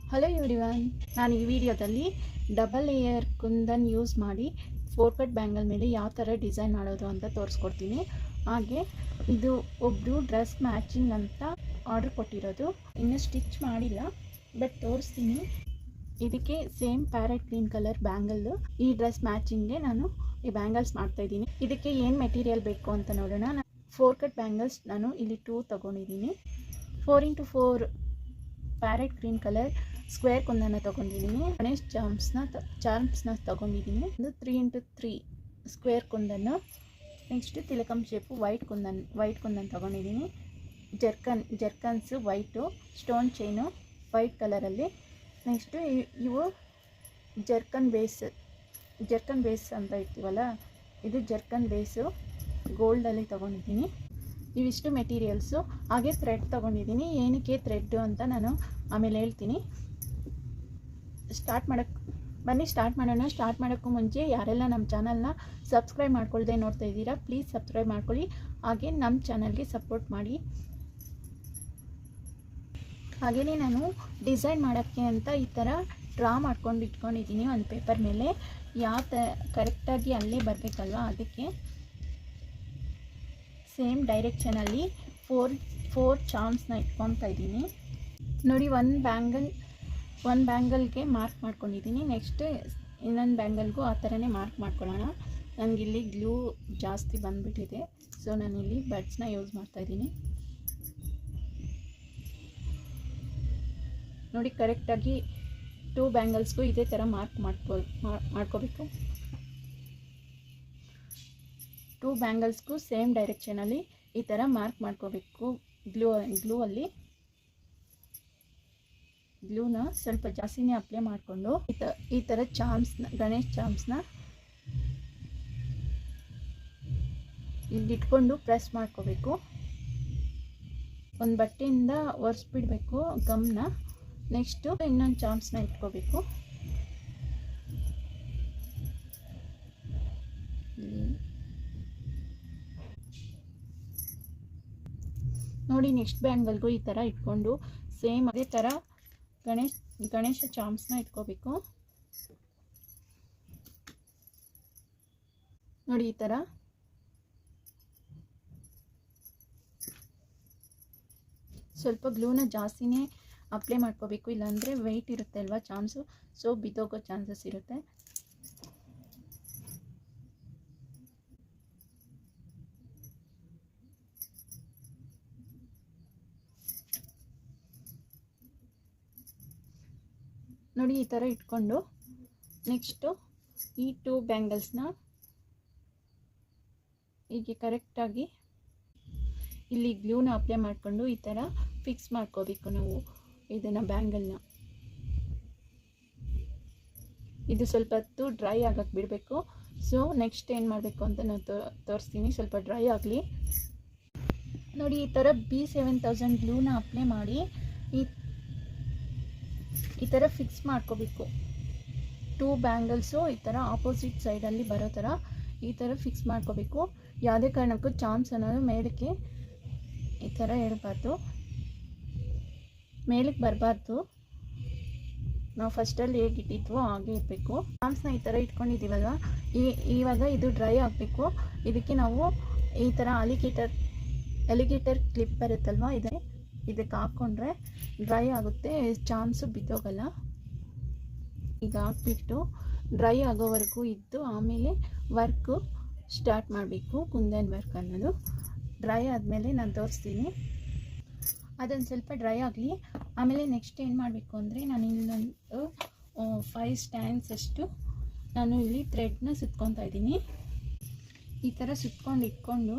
Hello everyone, ನಾನು ಈ ವಿಡಿಯೋದಲ್ಲಿ ಡಬಲ್ ಲೇಯರ್ ಕುಂದನ್ ಯೂಸ್ ಮಾಡಿ 4 ಕಟ್ ಬ್ಯಾಂಗಲ್ ಮೇಲೆ ಯಾವ ಥರ ಡಿಸೈನ್ ಮಾಡೋದು ಅಂತ ತೋರಿಸ್ಕೊಡ್ತೀನಿ. ಹಾಗೆ ಇದು ಒಬ್ಬರು ಡ್ರೆಸ್ ಮ್ಯಾಚಿಂಗ್ ಅಂತ ಆರ್ಡರ್ ಕೊಟ್ಟಿರೋದು, ಇನ್ನೂ ಸ್ಟಿಚ್ ಮಾಡಿಲ್ಲ ಬಟ್ ತೋರಿಸ್ತೀನಿ. ಇದಕ್ಕೆ same parrot green colour bangle, ಈ ಡ್ರೆಸ್ ಮ್ಯಾಚಿಂಗ್ಗೆ ನಾನು ಈ ಬ್ಯಾಂಗಲ್ಸ್ ಮಾಡ್ತಾಯಿದ್ದೀನಿ. ಇದಕ್ಕೆ ಏನು ಮೆಟೀರಿಯಲ್ ಬೇಕು ಅಂತ ನೋಡೋಣ. 4 ಕಟ್ ಬ್ಯಾಂಗಲ್ಸ್ ನಾನು ಇಲ್ಲಿ 2 ತೊಗೊಂಡಿದ್ದೀನಿ. 4x4 parrot green colour square ಕುಂದನ ತೊಗೊಂಡಿದ್ದೀನಿ. ಗಣೇಶ್ ಚಾರ್ಮ್ಸ್ನ ತೊಗೊಂಡಿದ್ದೀನಿ. ಒಂದು 3x3 ಸ್ಕ್ವೇರ್ ಕುಂದನ್ನು. ನೆಕ್ಸ್ಟ್ ತಿಲಕಂ ಶೇಪು ವೈಟ್ ಕುಂದನ್ ತೊಗೊಂಡಿದ್ದೀನಿ. Zircons white, stone chain white ಕಲರಲ್ಲಿ. ನೆಕ್ಸ್ಟು ಇವು ಜರ್ಕನ್ ಬೇಸ್ ಅಂತ ಇರ್ತೀವಲ್ಲ, ಇದು ಜರ್ಕನ್ ಬೇಸು ಗೋಲ್ಡಲ್ಲಿ ತೊಗೊಂಡಿದ್ದೀನಿ. ಇವಿಷ್ಟು ಮೆಟೀರಿಯಲ್ಸು. ಹಾಗೆ ಥ್ರೆಡ್ ತೊಗೊಂಡಿದ್ದೀನಿ. ಏನಕ್ಕೆ ಥ್ರೆಡ್ಡು ಅಂತ ನಾನು ಆಮೇಲೆ ಹೇಳ್ತೀನಿ. ಸ್ಟಾರ್ಟ್ ಮಾಡೋಣ. ಸ್ಟಾರ್ಟ್ ಮಾಡೋಕ್ಕೂ ಮುಂಚೆ ಯಾರೆಲ್ಲ ನಮ್ಮ ಚಾನಲ್ನ ಸಬ್ಸ್ಕ್ರೈಬ್ ಮಾಡ್ಕೊಳ್ದೆ ನೋಡ್ತಾ ಇದ್ದೀರಾ, ಪ್ಲೀಸ್ ಸಬ್ಸ್ಕ್ರೈಬ್ ಮಾಡ್ಕೊಳ್ಳಿ. ಹಾಗೆ ನಮ್ಮ ಚಾನಲ್ಗೆ ಸಪೋರ್ಟ್ ಮಾಡಿ. ಹಾಗೆಯೇ ನಾನು ಡಿಸೈನ್ ಮಾಡೋಕ್ಕೆ ಅಂತ ಈ ಥರ ಡ್ರಾ ಮಾಡ್ಕೊಂಡು ಇಟ್ಕೊಂಡಿದ್ದೀನಿ ಒಂದು ಪೇಪರ್ ಮೇಲೆ. ಕರೆಕ್ಟಾಗಿ ಅಲ್ಲೇ ಬರಬೇಕಲ್ವ, ಅದಕ್ಕೆ ಸೇಮ್ ಡೈರೆಕ್ಷನಲ್ಲಿ ಫೋರ್ ಚಾರ್ಮ್ಸ್ನ ಇಟ್ಕೊತಾ ಇದ್ದೀನಿ. ನೋಡಿ, ಒಂದು ಬ್ಯಾಂಗಲ್ಗೆ ಮಾರ್ಕ್ ಮಾಡ್ಕೊಂಡಿದ್ದೀನಿ. ನೆಕ್ಸ್ಟ್ ಇನ್ನೊಂದು ಬ್ಯಾಂಗಲ್ಗೂ ಆ ಥರನೇ ಮಾರ್ಕ್ ಮಾಡ್ಕೊಳ್ಳೋಣ. ನನಗಿಲ್ಲಿ ಗ್ಲೂ ಜಾಸ್ತಿ ಬಂದುಬಿಟ್ಟಿದೆ, ಸೊ ನಾನಿಲ್ಲಿ ಬಡ್ಸ್ನ ಯೂಸ್ ಮಾಡ್ತಾಯಿದ್ದೀನಿ. ನೋಡಿ, ಕರೆಕ್ಟಾಗಿ 2 ಬ್ಯಾಂಗಲ್ಸ್ಗೂ ಇದೇ ಥರ ಮಾರ್ಕ್ ಮಾಡ್ಕೋಬೇಕು. 2 ಬ್ಯಾಂಗಲ್ಸ್ಗೂ ಸೇಮ್ ಡೈರೆಕ್ಷನಲ್ಲಿ ಈ ಥರ ಮಾರ್ಕ್ ಮಾಡ್ಕೋಬೇಕು. ಗ್ಲೂನ ಸ್ವಲ್ಪ ಜಾಸ್ತಿನೇ ಅಪ್ಲೈ ಮಾಡಿಕೊಂಡು ಈ ಥರ ಗಣೇಶ್ ಚಾಮ್ಸ್ನ ಇಲ್ಲಿಟ್ಕೊಂಡು ಪ್ರೆಸ್ ಮಾಡ್ಕೋಬೇಕು. ಒಂದು ಬಟ್ಟೆಯಿಂದ ಒರೆಸ್ಬಿಡ್ಬೇಕು ಗಮ್ನ. ನೆಕ್ಸ್ಟು ಇನ್ನೊಂದು ಚಾಮ್ಸ್ನ ಇಟ್ಕೋಬೇಕು. ನೋಡಿ, ನೆಕ್ಸ್ಟ್ ಬ್ಯಾಂಗಲ್ಗೂ ಈ ಥರ ಇಟ್ಕೊಂಡು ಸೇಮ್ ಅದೇ ಥರ ಗಣೇಶ ಚಾಮ್ಸ್ನ ಇಟ್ಕೋಬೇಕು. ನೋಡಿ, ಈ ಥರ ಸ್ವಲ್ಪ ಗ್ಲೂನ ಜಾಸ್ತಿನೇ ಅಪ್ಲೈ ಮಾಡ್ಕೋಬೇಕು, ಇಲ್ಲಾಂದರೆ ವೆಯ್ಟ್ ಇರುತ್ತೆ ಅಲ್ವಾ ಚಾಮ್ಸು, ಸೊ ಬಿದ್ದೋಗೋ ಚಾನ್ಸಸ್ ಇರುತ್ತೆ. ನೋಡಿ, ಈ ಥರ ಇಟ್ಕೊಂಡು ನೆಕ್ಸ್ಟು ಈ 2 ಬ್ಯಾಂಗಲ್ಸ್ನ ಹೀಗೆ ಕರೆಕ್ಟಾಗಿ ಇಲ್ಲಿ ಗ್ಲೂನ ಅಪ್ಲೈ ಮಾಡಿಕೊಂಡು ಈ ಥರ ಫಿಕ್ಸ್ ಮಾಡ್ಕೋಬೇಕು ನಾವು ಇದನ್ನು ಬ್ಯಾಂಗಲ್ನ. ಇದು ಸ್ವಲ್ಪ ಹೊತ್ತು ಡ್ರೈ ಆಗಕ್ಕೆ ಬಿಡಬೇಕು. ಸೊ ನೆಕ್ಸ್ಟ್ ಏನು ಮಾಡಬೇಕು ಅಂತ ನಾನು ತೋರಿಸ್ತೀನಿ. ಸ್ವಲ್ಪ ಡ್ರೈ ಆಗಲಿ. ನೋಡಿ, ಈ ಥರ B7000 ಗ್ಲೂನ ಅಪ್ಲೈ ಮಾಡಿ ಈ ಥರ ಫಿಕ್ಸ್ ಮಾಡ್ಕೋಬೇಕು. 2 ಬ್ಯಾಂಗಲ್ಸು ಈ ಥರ ಆಪೋಸಿಟ್ ಸೈಡಲ್ಲಿ ಬರೋ ಥರ ಈ ಥರ ಫಿಕ್ಸ್ ಮಾಡ್ಕೋಬೇಕು. ಯಾವುದೇ ಕಾರಣಕ್ಕೂ ಚಾಮ್ಸ್ ಅನ್ನೋದು ಮೇಲಕ್ಕೆ ಈ ಥರ ಇರಬಾರ್ದು, ಮೇಲಕ್ಕೆ ಬರಬಾರ್ದು. ನಾವು ಫಸ್ಟಲ್ಲಿ ಹೇಗಿಟ್ಟಿದ್ವೋ ಹಾಗೆ ಇರಬೇಕು. ಚಾಮ್ಸ್ನ ಈ ಥರ ಇಟ್ಕೊಂಡಿದ್ದೀವಲ್ವ, ಇವಾಗ ಇದು ಡ್ರೈ ಆಗಬೇಕು. ಇದಕ್ಕೆ ನಾವು ಈ ಥರ ಅಲಿಗೇಟರ್ ಕ್ಲಿಪ್ ಬರುತ್ತಲ್ವ, ಇದಕ್ಕೆ ಹಾಕ್ಕೊಂಡ್ರೆ ಡ್ರೈ ಆಗುತ್ತೆ, ಚಾಮ್ಸು ಬಿದ್ದೋಗಲ್ಲ. ಈಗ ಹಾಕ್ಬಿಟ್ಟು ಡ್ರೈ ಆಗೋವರೆಗೂ ಇದ್ದು ಆಮೇಲೆ ವರ್ಕು ಸ್ಟಾರ್ಟ್ ಮಾಡಬೇಕು. ಕುಂದನ್ ವರ್ಕ್ ಅನ್ನೋದು ಡ್ರೈ ಆದಮೇಲೆ ನಾನು ತೋರಿಸ್ತೀನಿ. ಅದೊಂದು ಸ್ವಲ್ಪ ಡ್ರೈ ಆಗಲಿ. ಆಮೇಲೆ ನೆಕ್ಸ್ಟ್ ಏನು ಮಾಡಬೇಕು ಅಂದರೆ, ನಾನು ಇಲ್ಲೊಂದು 5 ಸ್ಟ್ಯಾಂಡ್ಸ್ ಅಷ್ಟು ನಾನು ಇಲ್ಲಿ ಥ್ರೆಡ್ನ ಸುತ್ಕೊತಾ ಇದ್ದೀನಿ. ಈ ಥರ ಸುತ್ಕೊಂಡು ಇಟ್ಕೊಂಡು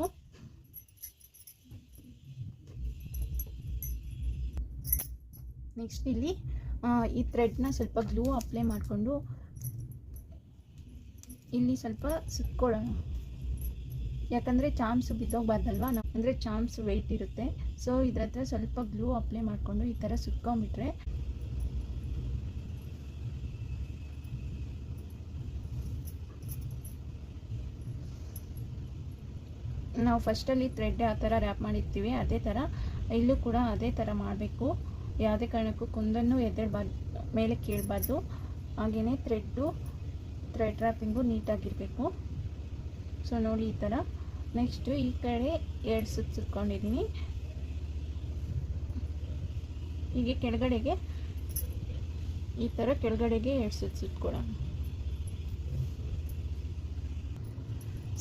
ನೆಕ್ಸ್ಟ್ ಇಲ್ಲಿ ಈ ಥ್ರೆಡ್ನ ಸ್ವಲ್ಪ ಗ್ಲೂ ಅಪ್ಲೈ ಮಾಡಿಕೊಂಡು ಇಲ್ಲಿ ಸ್ವಲ್ಪ ಸುತ್ಕೊಳ್ಳೋಣ. ಯಾಕಂದರೆ ಚಾಮ್ಸು ಬಿದ್ದೋಗ್ಬಾರ್ದಲ್ವ, ಅಂದರೆ ಚಾಮ್ಸು ವೆಯ್ಟ್ ಇರುತ್ತೆ. ಸೊ ಇದ್ರ ಹತ್ರ ಸ್ವಲ್ಪ ಗ್ಲೂ ಅಪ್ಲೈ ಮಾಡಿಕೊಂಡು ಈ ಥರ ಸುತ್ಕೊಂಡ್ಬಿಟ್ರೆ ನಾವು ಫಸ್ಟಲ್ಲಿ ಥ್ರೆಡ್ ಆ ಥರ ರ್ಯಾಪ್ ಮಾಡಿರ್ತೀವಿ, ಅದೇ ಥರ ಇಲ್ಲೂ ಕೂಡ ಅದೇ ಥರ ಮಾಡಬೇಕು. ಯಾವುದೇ ಕಾರಣಕ್ಕೂ ಕುಂದನ್ನು ಮೇಲೆ ಕೇಳಬಾರ್ದು. ಹಾಗೆಯೇ ಥ್ರೆಡ್ ರ್ಯಾಪಿಂಗು ನೀಟಾಗಿರಬೇಕು. ಸೊ ನೋಡಿ ಈ ಥರ. ನೆಕ್ಸ್ಟು ಈ ಕಡೆ 2 ಸುತ್ತು ಸುತ್ಕೊಂಡಿದ್ದೀನಿ. ಹೀಗೆ ಕೆಳಗಡೆಗೆ ಈ ಥರ ಕೆಳಗಡೆಗೆ 2 ಸುತ್ತು ಸುತ್ಕೊಳ್ಳೋಣ.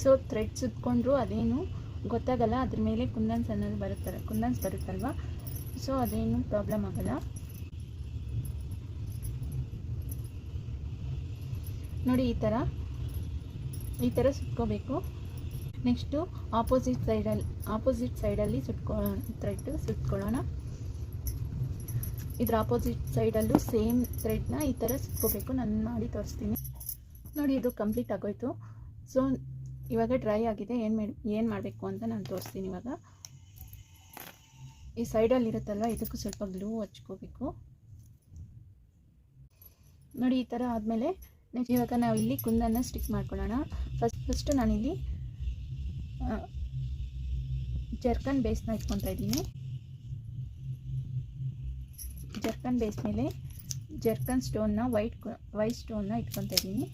ಸೊ ಥ್ರೆಡ್ ಸುತ್ಕೊಂಡ್ರು ಅದೇನು ಗೊತ್ತಾಗಲ್ಲ, ಅದ್ರ ಮೇಲೆ ಕುಂದನ್ಸ್ ಅನ್ನೋದು ಬರುತ್ತಲ್ವ, ಸೊ ಅದೇನು ಪ್ರಾಬ್ಲಮ್ ಆಗಲ್ಲ. ನೋಡಿ ಈ ಥರ ಸುತ್ಕೋಬೇಕು. ನೆಕ್ಸ್ಟು ಆಪೋಸಿಟ್ ಸೈಡಲ್ಲಿ ಥ್ರೆಡ್ ಸುತ್ಕೊಳ್ಳೋಣ. ಇದ್ರ ಆಪೋಸಿಟ್ ಸೈಡಲ್ಲೂ ಸೇಮ್ ಥ್ರೆಡ್ನ ಈ ಥರ ಸುತ್ಕೋಬೇಕು. ನಾನು ಮಾಡಿ ತೋರಿಸ್ತೀನಿ. ನೋಡಿ ಇದು ಕಂಪ್ಲೀಟ್ ಆಗೋಯ್ತು. ಸೊ ಇವಾಗ ಡ್ರೈ ಆಗಿದೆ. ಏನು ಮಾಡಬೇಕು ಅಂತ ನಾನು ತೋರಿಸ್ತೀನಿ. ಇವಾಗ ಈ ಸೈಡಲ್ಲಿ ಇರುತ್ತಲ್ವ, ಇದಕ್ಕೂ ಸ್ವಲ್ಪ ಗ್ಲೂ ಹಚ್ಕೋಬೇಕು. ನೋಡಿ ಈ ಥರ ಆದಮೇಲೆ ನೆಕ್ಸ್ಟ್ ಇವಾಗ ನಾವು ಇಲ್ಲಿ ಕುಂದನ್ನು ಸ್ಟಿಕ್ ಮಾಡ್ಕೊಳ್ಳೋಣ. ಫಸ್ಟು ನಾನಿಲ್ಲಿ ಜರ್ಕನ್ ಬೇಸ್ನ ಇಟ್ಕೊತಾ ಇದ್ದೀನಿ. ಜರ್ಕನ್ ಬೇಸ್ ಮೇಲೆ ಜರ್ಕನ್ ಸ್ಟೋನ್ನ ವೈಟ್ ಸ್ಟೋನ್ನ ಇಟ್ಕೊತಾ ಇದ್ದೀನಿ.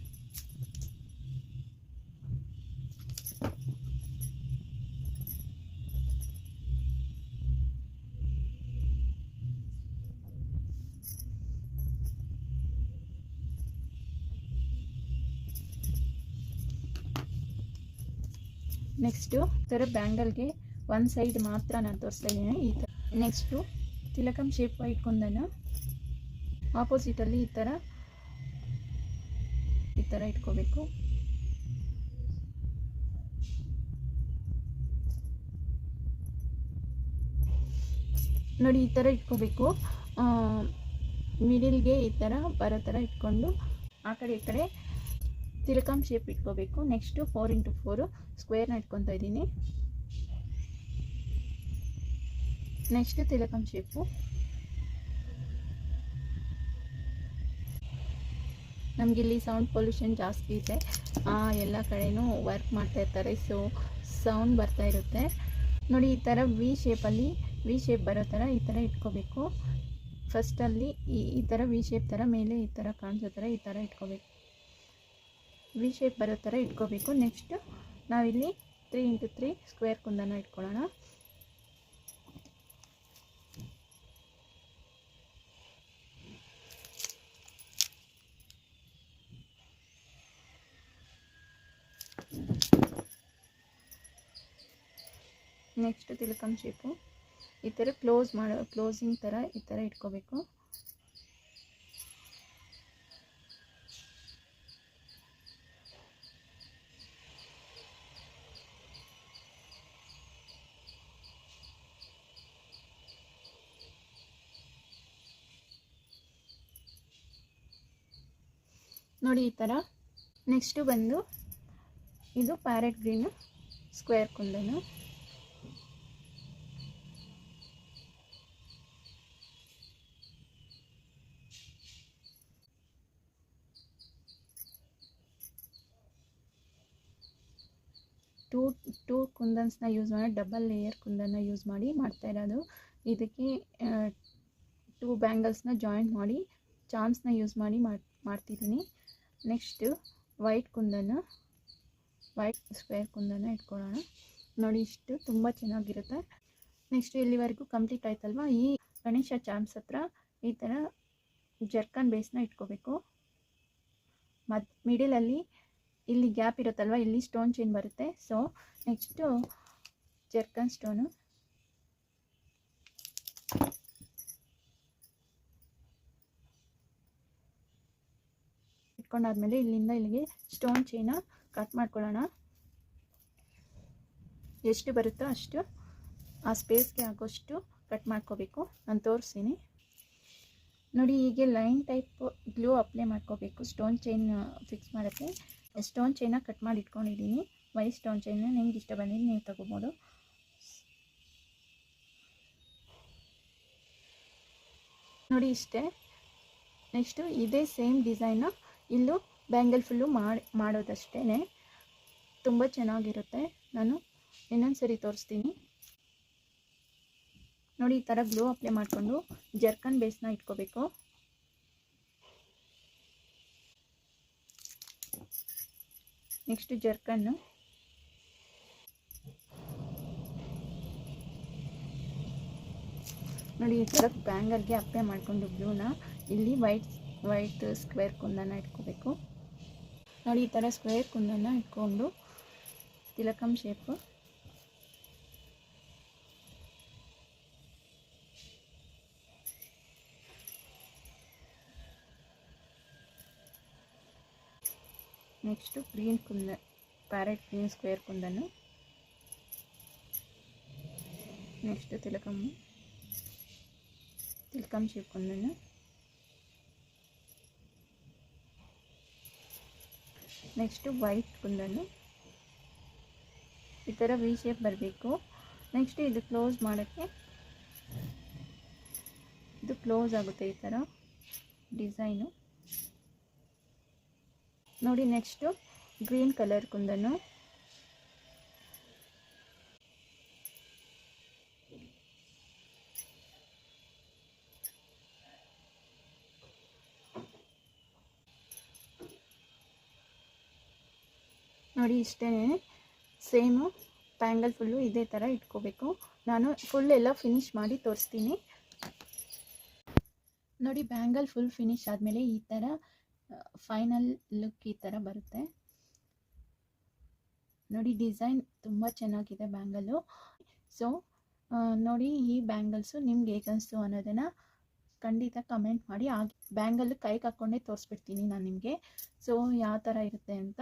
ನೆಕ್ಸ್ಟು ಈ ಥರ ಬ್ಯಾಂಗಲ್ಗೆ ಒಂದು ಸೈಡ್ ಮಾತ್ರ ನಾನು ತೋರಿಸ್ತಾ ಇದ್ದೀನಿ. ಈ ಥರ ನೆಕ್ಸ್ಟು ತಿಲಕಂ ಶೇಪ್ ವೈಟ್ ಕುಂದನ್ನು ಆಪೋಸಿಟಲ್ಲಿ ಈ ಥರ ಇಟ್ಕೋಬೇಕು. ನೋಡಿ ಈ ಥರ ಇಟ್ಕೋಬೇಕು. ಮಿಡಿಲ್ಗೆ ಈ ಥರ ಬರೋ ಥರ ಇಟ್ಕೊಂಡು ಆ ಕಡೆ ಈ ಕಡೆ ತಿಲಕಂ ಶೇಪ್ ಇಟ್ಕೋಬೇಕು. ನೆಕ್ಸ್ಟು 4x4 ಸ್ಕ್ವೇರ್ನ ಇಟ್ಕೊತಾ ಇದ್ದೀನಿ. ನೆಕ್ಸ್ಟ್ ತಿಲಕಂ ಶೇಪು. ನಮಗಿಲ್ಲಿ ಸೌಂಡ್ ಪೊಲ್ಯೂಷನ್ ಜಾಸ್ತಿ ಇದೆ, ಎಲ್ಲ ಕಡೆನೂ ವರ್ಕ್ ಮಾಡ್ತಾ ಇರ್ತಾರೆ, ಸೊ ಸೌಂಡ್ ಬರ್ತಾ ಇರುತ್ತೆ. ನೋಡಿ ಈ ಥರ ವಿ ಶೇಪ್ ಬರೋ ಥರ ಈ ಥರ ಇಟ್ಕೋಬೇಕು. ಫಸ್ಟಲ್ಲಿ ಈ ಥರ ವಿ ಶೇಪ್ ಥರ ಮೇಲೆ ಈ ಥರ ಕಾಣಿಸೋ ಥರ ಈ ಥರ ಇಟ್ಕೋಬೇಕು. ವಿ ಶೇಪ್ ಬರೋ ಥರ ಇಟ್ಕೋಬೇಕು. ನೆಕ್ಸ್ಟ್ ನಾವಿಲ್ಲಿ 3x3 ಸ್ಕ್ವೇರ್ ಕುಂದನ ಇಟ್ಕೊಳ್ಳೋಣ. ನೆಕ್ಸ್ಟ್ ತಿಲಕಂ ಶೇಪು ಈ ಥರ ಕ್ಲೋಸಿಂಗ್ ಥರ ಈ ಥರ ಇಟ್ಕೋಬೇಕು. ನೋಡಿ ಈ ಥರ. ನೆಕ್ಸ್ಟು ಬಂದು ಇದು parrot green square kundan. Two ಕುಂದನ್ಸ್ನ ಯೂಸ್ ಮಾಡಿ ಡಬಲ್ ಲೇಯರ್ ಕುಂದನ್ನ ಯೂಸ್ ಮಾಡಿ ಮಾಡ್ತಾ ಇರೋದು. ಇದಕ್ಕೆ 2 ಬ್ಯಾಂಗಲ್ಸ್ನ ಜಾಯಿಂಟ್ ಮಾಡಿ ಚಾಮ್ಸ್ನ ಯೂಸ್ ಮಾಡಿ ಮಾಡ್ತಿದ್ದೀನಿ. ನೆಕ್ಸ್ಟು ವೈಟ್ ಸ್ಕ್ವೇರ್ ಕುಂದನ ಇಟ್ಕೊಳ್ಳೋಣ. ನೋಡಿ ಇಷ್ಟು ತುಂಬ ಚೆನ್ನಾಗಿರುತ್ತೆ. ನೆಕ್ಸ್ಟು ಇಲ್ಲಿವರೆಗೂ ಕಂಪ್ಲೀಟ್ ಆಯ್ತಲ್ವ. ಈ ಗಣೇಶ ಚಾಮ್ಸ್ ಹತ್ರ ಈ ಥರ ಜರ್ಕನ್ ಬೇಸ್ನ ಇಟ್ಕೋಬೇಕು. ಮಿಡಲಲ್ಲಿ ಇಲ್ಲಿ ಗ್ಯಾಪ್ ಇರುತ್ತಲ್ವ, ಇಲ್ಲಿ ಸ್ಟೋನ್ ಚೈನ್ ಬರುತ್ತೆ. ಸೊ ನೆಕ್ಸ್ಟು ಜರ್ಕನ್ ಸ್ಟೋನು ಇಟ್ಕೊಂಡಾದ್ಮೇಲೆ ಇಲ್ಲಿಂದ ಇಲ್ಲಿಗೆ ಸ್ಟೋನ್ ಚೈನ ಕಟ್ ಮಾಡ್ಕೊಳ್ಳೋಣ. ಎಷ್ಟು ಬರುತ್ತೋ ಅಷ್ಟು ಆ ಸ್ಪೇಸ್ಗೆ ಆಗೋಷ್ಟು ಕಟ್ ಮಾಡ್ಕೋಬೇಕು. ನಾನು ತೋರಿಸ್ತೀನಿ. ನೋಡಿ ಹೀಗೆ ಲೈನ್ ಟೈಪ್ ಗ್ಲೂ ಅಪ್ಲೈ ಮಾಡ್ಕೋಬೇಕು ಸ್ಟೋನ್ ಚೈನ್ ಫಿಕ್ಸ್ ಮಾಡೋಕ್ಕೆ. ಸ್ಟೋನ್ ಚೈನ ಕಟ್ ಮಾಡಿ ಇಟ್ಕೊಂಡಿದ್ದೀನಿ. ವೈಟ್ ಸ್ಟೋನ್ ಚೈನ ನಿಮ್ಗೆ ಇಷ್ಟ ಬಂದಿದ್ದು ನೀವು ತಗೋಬೋದು. ನೋಡಿ ಇಷ್ಟೇ. ನೆಕ್ಸ್ಟು ಇದೇ ಸೇಮ್ ಡಿಸೈನ್ನ ಇಲ್ಲೂ ಬ್ಯಾಂಗಲ್ ಫುಲ್ಲು ಮಾಡೋದಷ್ಟೇ. ತುಂಬ ಚೆನ್ನಾಗಿರುತ್ತೆ. ನಾನು ಇನ್ನೊಂದು ಸರಿ ತೋರಿಸ್ತೀನಿ. ನೋಡಿ ಈ ಥರ ಗ್ಲೂ ಅಪ್ಲೈ ಮಾಡಿಕೊಂಡು ಜರ್ಕನ್ ಬೇಸ್ನ ಇಟ್ಕೋಬೇಕು. ನೆಕ್ಸ್ಟ್ ಜರ್ಕನ್ನು, ನೋಡಿ ಈ ಥರ ಬ್ಯಾಂಗಲ್ಗೆ ಅಪ್ಲೈ ಮಾಡಿಕೊಂಡು ಬ್ಲೂನ ಇಲ್ಲಿ ವೈಟ್ ಸ್ಕ್ವೇರ್ ಕುಂದನ ಇಟ್ಕೋಬೇಕು. ನೋಡಿ ಈ ಥರ ಸ್ಕ್ವೇರ್ ಕುಂದನ ಇಟ್ಕೊಂಡು ತಿಲಕಂ ಶೇಪು ನೆಕ್ಸ್ಟು ಗ್ರೀನ್ ಕುಂದ parrot green square kundan, next ತಿಲಕಂ shape kundan, next white kundan. ಈ ಥರ ವಿ ಶೇಪ್ ಬರಬೇಕು. ನೆಕ್ಸ್ಟ್ ಇದು ಕ್ಲೋಸ್ ಮಾಡೋಕ್ಕೆ ಇದು ಕ್ಲೋಸ್ ಆಗುತ್ತೆ ಈ ಥರ ಡಿಸೈನು. ನೋಡಿ ನೆಕ್ಸ್ಟು ಗ್ರೀನ್ ಕಲರ್ ಕುಂದನು, ನೋಡಿ ಇಷ್ಟೇ ಸೇಮು ಬ್ಯಾಂಗಲ್ ಫುಲ್ಲು ಇದೇ ಥರ ಇಟ್ಕೋಬೇಕು. ನಾನು ಫುಲ್ ಎಲ್ಲ ಫಿನಿಶ್ ಮಾಡಿ ತೋರಿಸ್ತೀನಿ. ನೋಡಿ ಬ್ಯಾಂಗಲ್ ಫುಲ್ ಫಿನಿಶ್ ಆದಮೇಲೆ ಈ ಥರ ಫೈನಲ್ ಲುಕ್ ಈ ಥರ ಬರುತ್ತೆ. ನೋಡಿ ಡಿಸೈನ್ ತುಂಬ ಚೆನ್ನಾಗಿದೆ ಬ್ಯಾಂಗಲ್ಲು. ಸೊ ನೋಡಿ ಈ ಬ್ಯಾಂಗಲ್ಸು ನಿಮ್ಗೆ ಹೇಗೆ ಅನಿಸ್ತು ಅನ್ನೋದನ್ನು ಖಂಡಿತ ಕಮೆಂಟ್ ಮಾಡಿ. ಬ್ಯಾಂಗಲ್ ಕೈಗೆ ಹಾಕ್ಕೊಂಡೇ ತೋರಿಸ್ಬಿಡ್ತೀನಿ ನಾನು ನಿಮಗೆ, ಸೊ ಯಾವ ಥರ ಇರುತ್ತೆ ಅಂತ.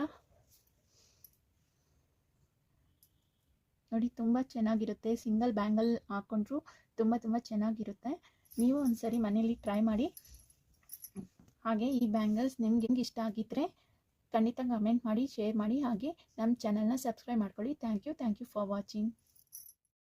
ನೋಡಿ ತುಂಬ ಚೆನ್ನಾಗಿರುತ್ತೆ, ಸಿಂಗಲ್ ಬ್ಯಾಂಗಲ್ ಹಾಕ್ಕೊಂಡ್ರು ತುಂಬ ಚೆನ್ನಾಗಿರುತ್ತೆ. ನೀವು ಒಂದ್ಸರಿ ಮನೇಲಿ ಟ್ರೈ ಮಾಡಿ. ಹಾಗೆ ಈ ಬ್ಯಾಂಗಲ್ಸ್ ನಿಮ್ಗೆ ಇಷ್ಟ ಆಗಿದ್ದರೆ ಖಂಡಿತ ಕಮೆಂಟ್ ಮಾಡಿ, ಶೇರ್ ಮಾಡಿ. ಹಾಗೆ ನಮ್ಮ ಚಾನಲ್ನ ಸಬ್ಸ್ಕ್ರೈಬ್ ಮಾಡ್ಕೊಳ್ಳಿ. Thank you for watching.